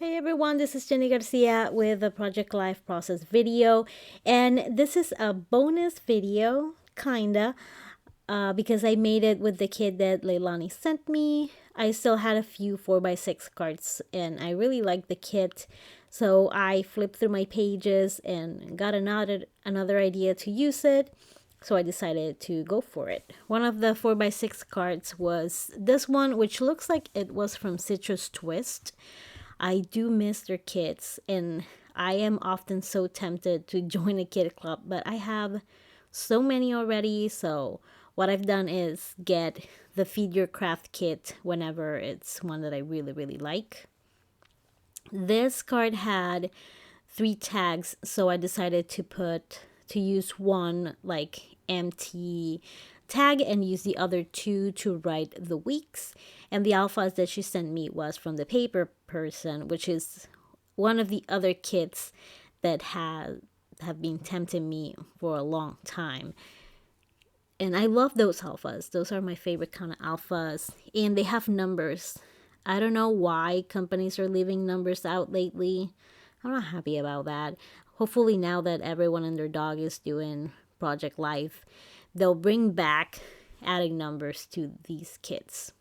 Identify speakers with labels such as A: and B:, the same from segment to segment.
A: Hey everyone, this is Jenny Garcia with the Project Life Process video, and this is a bonus video, kinda, because I made it with the kit that Leilani sent me. I still had a few 4x6 cards, and I really liked the kit, so I flipped through my pages and got another idea to use it. So I decided to go for it. One of the 4x6 cards was this one, which looks like it was from Citrus Twist. I do miss their kits, and I am often so tempted to join a kit club, but I have so many already. So what I've done is get the Feed Your Craft kit whenever it's one that I really, really like. This card had 3 tags, so I decided to use one like empty tag and use the other two to write the weeks. And the alphas that she sent me was from the paper person, which is one of the other kits that have been tempting me for a long time. And I love those alphas. Those are my favorite kind of alphas. And they have numbers. I don't know why companies are leaving numbers out lately. I'm not happy about that. Hopefully, now that everyone and their dog is doing Project Life, they'll bring back adding numbers to these kits.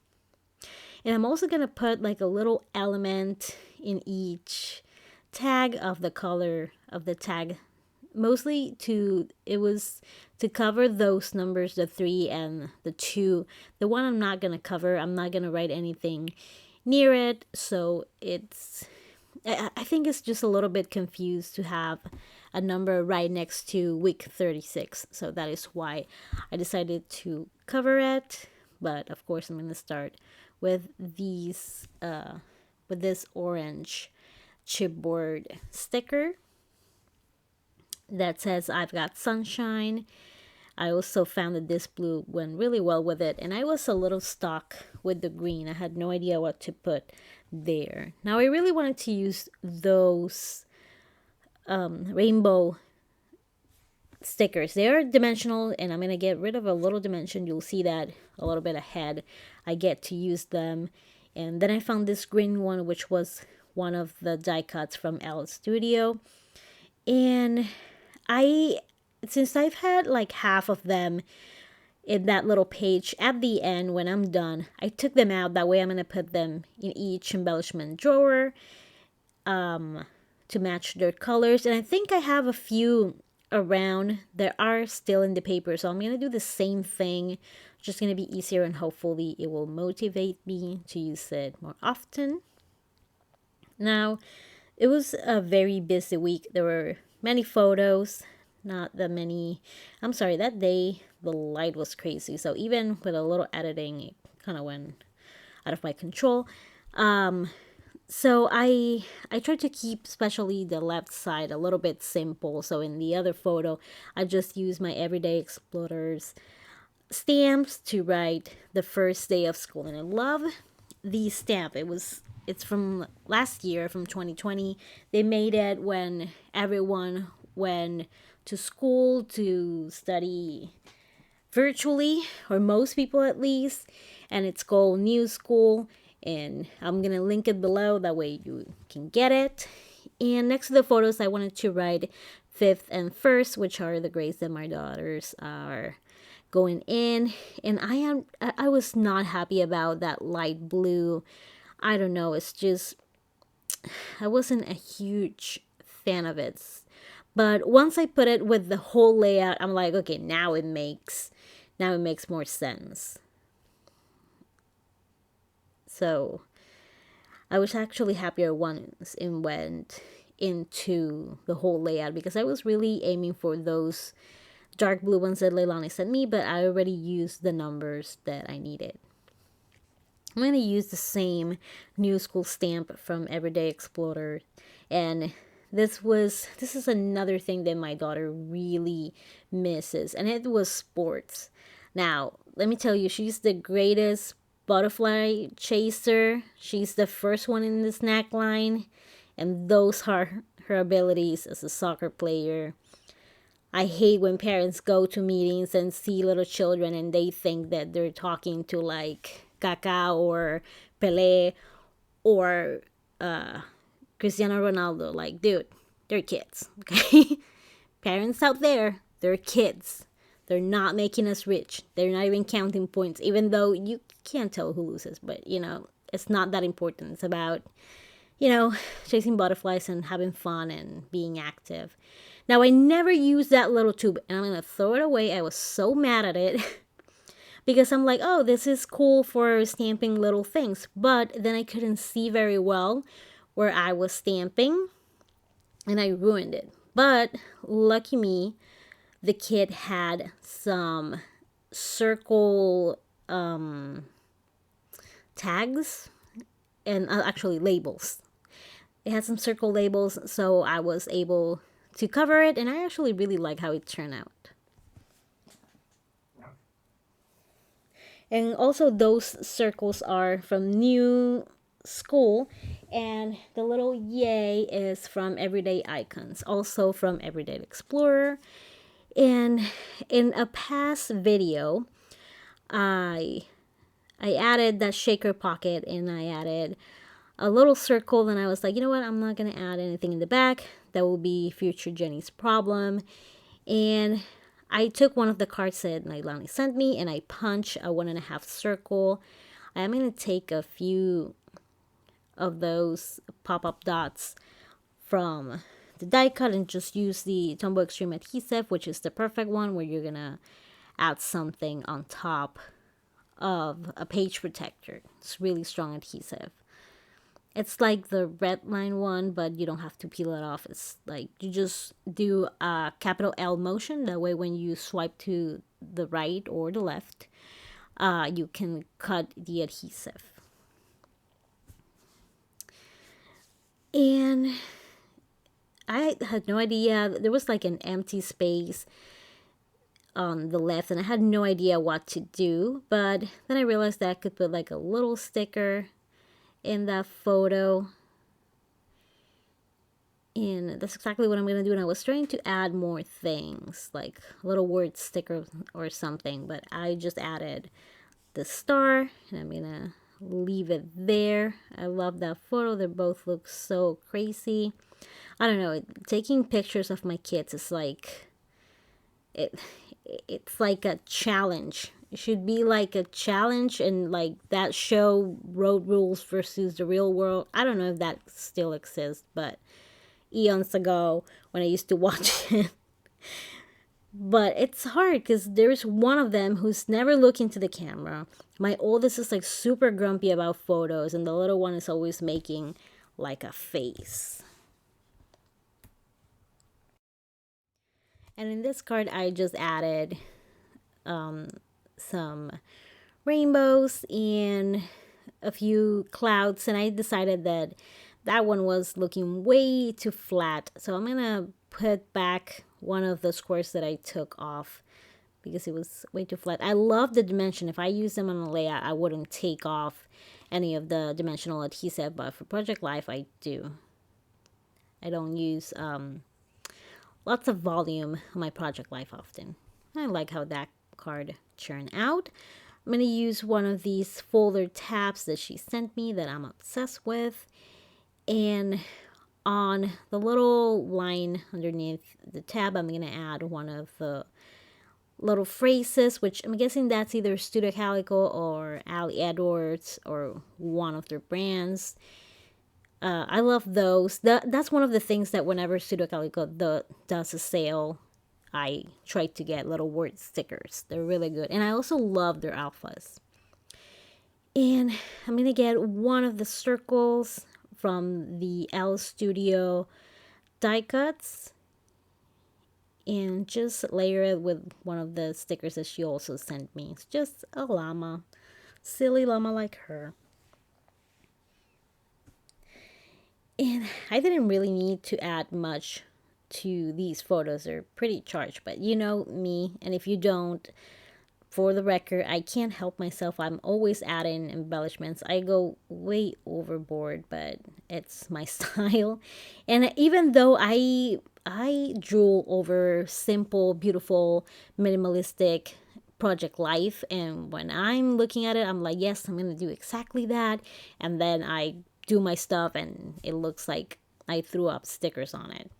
A: And I'm also going to put like a little element in each tag of the color of the tag, mostly to cover those numbers, the 3 and the 2. The one I'm not going to cover, I'm not going to write anything near it, so I think it's just a little bit confused to have a number right next to week 36. So that is why I decided to cover it. But of course, I'm going to start with this orange chipboard sticker that says I've got sunshine. I also found that this blue went really well with it, and I was a little stuck with the green. I had no idea what to put there. Now I really wanted to use those rainbow stickers. They are dimensional, and I'm going to get rid of a little dimension. You'll see that a little bit ahead. I get to use them. And then I found this green one, which was one of the die cuts from L Studio. And since I've had like half of them in that little page, at the end when I'm done, I took them out. That way I'm going to put them in each embellishment drawer to match their colors. And I think I have a few around that are still in the paper, so I'm going to do the same thing, just going to be easier, and hopefully it will motivate me to use it more often. Now, it was a very busy week. There were many photos, not that many. I'm sorry, that day the light was crazy, so even with a little editing, it kind of went out of my control. So I tried to keep especially the left side a little bit simple. So in the other photo, I just used my Everyday Explorers stamps to write the first day of school. And I love the stamp. It's from last year, from 2020. They made it when everyone went to school to study virtually, or most people at least, and it's called New School. And I'm gonna link it below, that way you can get it. And next to the photos, I wanted to write 5th and 1st, which are the grades that my daughters are going in. And I was not happy about that light blue. I don't know, it's just, I wasn't a huge fan of it. But once I put it with the whole layout, I'm like, okay, now it makes more sense. So I was actually happier once it went into the whole layout, because I was really aiming for those dark blue ones that Leilani sent me, but I already used the numbers that I needed. I'm going to use the same New School stamp from Everyday Explorer, and this is another thing that my daughter really misses, and it was sports. Now, let me tell you, she's the greatest butterfly chaser. She's the first one in the snack line, and those are her abilities as a soccer player. I hate when parents go to meetings and see little children and they think that they're talking to like Kaká or Pelé or Cristiano Ronaldo. Like, dude, they're kids, okay? Parents out there, they're kids. They're not making us rich. They're not even counting points, even though you can't tell who loses. But, it's not that important. It's about, chasing butterflies and having fun and being active. Now, I never used that little tube, and I'm going to throw it away. I was so mad at it because I'm like, oh, this is cool for stamping little things. But then I couldn't see very well where I was stamping, and I ruined it. But lucky me, the kid had some circle tags and actually labels. It had some circle labels, so I was able to cover it, and I actually really like how it turned out. And also those circles are from New School, and the little yay is from Everyday Icons, also from Everyday Explorer. And in a past video, I added that shaker pocket, and I added a little circle, and I was like, you know what, I'm not going to add anything in the back. That will be future Jenny's problem. And I took one of the cards that Leilani sent me, and I punched a 1.5 circle. I am going to take a few of those pop-up dots from the die cut and just use the Tombow Extreme adhesive, which is the perfect one where you're going to add something on top of a page protector. It's really strong adhesive. It's like the red line one, but you don't have to peel it off. It's like you just do a capital L motion. That way when you swipe to the right or the left, you can cut the adhesive. And I had no idea. There was like an empty space on the left, and I had no idea what to do. But then I realized that I could put like a little sticker in that photo, and that's exactly what I'm gonna do. And I was trying to add more things, like a little word sticker or something, but I just added the star, and I'm gonna leave it there. I love that photo. They both look so crazy. I don't know, taking pictures of my kids is like it's like a challenge. It should be like a challenge, and like that show Road Rules versus the Real World. I don't know if that still exists, but eons ago when I used to watch it. But it's hard because there's one of them who's never looking to the camera. My oldest is like super grumpy about photos, and the little one is always making like a face. And in this card, I just added some rainbows and a few clouds, and I decided that that one was looking way too flat, so I'm gonna put back one of the squares that I took off because it was way too flat. I love the dimension. If I use them on a layout, I wouldn't take off any of the dimensional adhesive, but for Project Life, I do. I don't use lots of volume on my Project Life often. I like how that card turned out. I'm going to use one of these folder tabs that she sent me that I'm obsessed with. And on the little line underneath the tab, I'm going to add one of the little phrases, which I'm guessing that's either Studio Calico or Ali Edwards or one of their brands. I love those. That's one of the things that whenever Studio Calico does a sale, I try to get little word stickers. They're really good. And I also love their alphas. And I'm going to get one of the circles from the L Studio die cuts and just layer it with one of the stickers that she also sent me. It's just a llama. Silly llama like her. And I didn't really need to add much to these photos. They're pretty charged, but you know me, and if you don't, for the record, I can't help myself. I'm always adding embellishments. I go way overboard, but it's my style. And even though I drool over simple, beautiful, minimalistic Project Life, and when I'm looking at it, I'm like, yes, I'm gonna do exactly that, and then I do my stuff and it looks like I threw up stickers on it.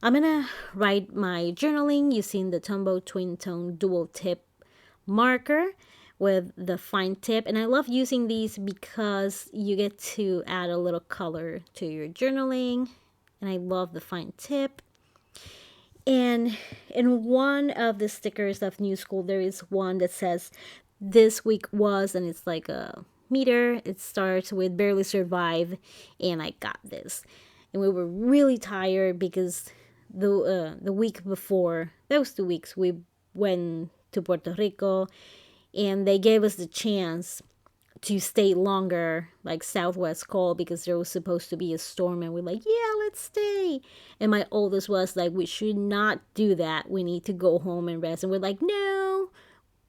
A: I'm gonna write my journaling using the Tombow Twin Tone Dual Tip marker with the fine tip, and I love using these because you get to add a little color to your journaling, and I love the fine tip. And in one of the stickers of New School, there is one that says this week was, and it's like a meter. It starts with barely survive, and I got this. And we were really tired because the week before, those 2 weeks, we went to Puerto Rico, and they gave us the chance to stay longer, like Southwest called, because there was supposed to be a storm, and we're like, yeah, let's stay. And my oldest was like, we should not do that, we need to go home and rest. And we're like, no,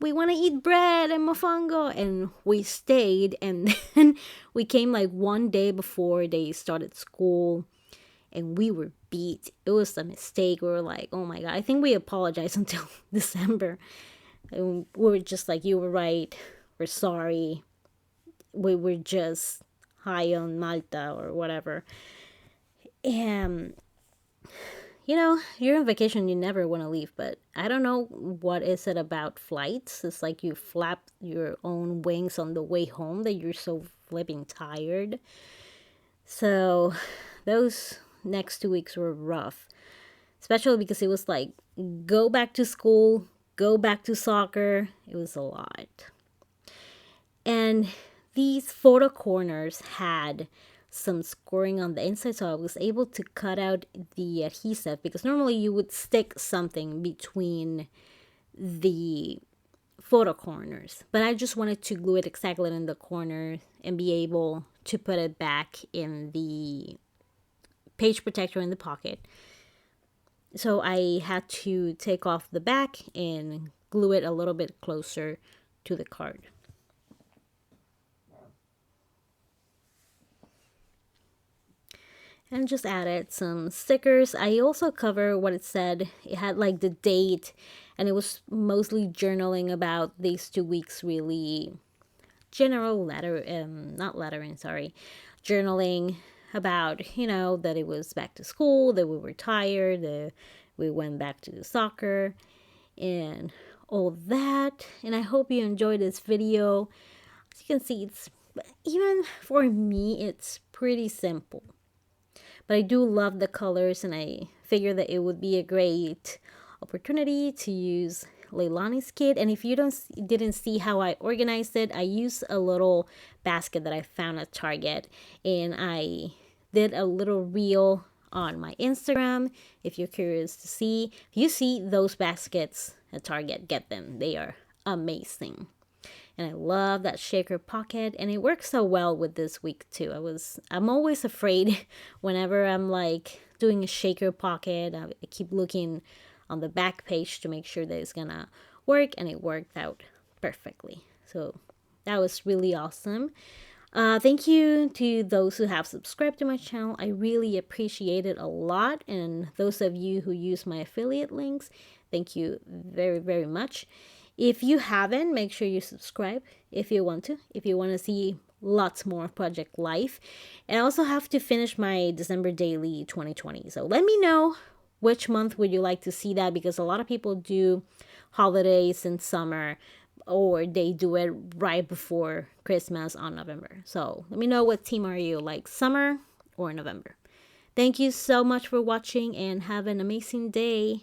A: we want to eat bread and mofongo. And we stayed, and then we came like one day before they started school, and we were beat. It was a mistake. We were like, oh my god. I think we apologized until December, and we were just like, you were right, we're sorry, we were just high on Malta or whatever. And you're on vacation, you never want to leave, but I don't know what is it about flights. It's like you flap your own wings on the way home that you're so flipping tired. So those next 2 weeks were rough, especially because it was like go back to school, go back to soccer. It was a lot. And these photo corners had some scoring on the inside, so I was able to cut out the adhesive, because normally you would stick something between the photo corners, but I just wanted to glue it exactly in the corner and be able to put it back in the page protector in the pocket. So I had to take off the back and glue it a little bit closer to the card. And just added some stickers. I also covered what it said. It had like the date, and it was mostly journaling about these 2 weeks, really general journaling about, that it was back to school, that we were tired, that we went back to the soccer, and all that. And I hope you enjoyed this video. As you can see, even for me, it's pretty simple. But I do love the colors, and I figure that it would be a great opportunity to use Leilani's kit. And if you didn't see how I organized it, I used a little basket that I found at Target, and I did a little reel on my Instagram. If you're curious to see, if you see those baskets at Target, get them. They are amazing. And I love that shaker pocket, and it works so well with this week too. I'm always afraid whenever I'm like doing a shaker pocket. I keep looking on the back page to make sure that it's gonna work, and it worked out perfectly. So that was really awesome. Thank you to those who have subscribed to my channel. I really appreciate it a lot. And those of you who use my affiliate links, thank you very, very much. If you haven't, make sure you subscribe if you want to. If you want to see lots more Project Life. And I also have to finish my December Daily 2020. So let me know which month would you like to see that, because a lot of people do holidays in summer, or they do it right before Christmas on November. So let me know, what team are you, like summer or November? Thank you so much for watching, and have an amazing day.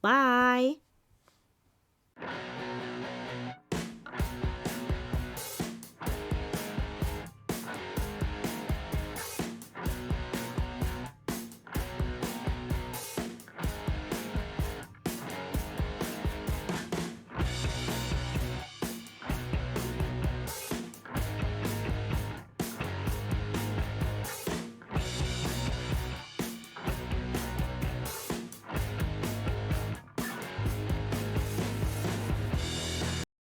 A: Bye.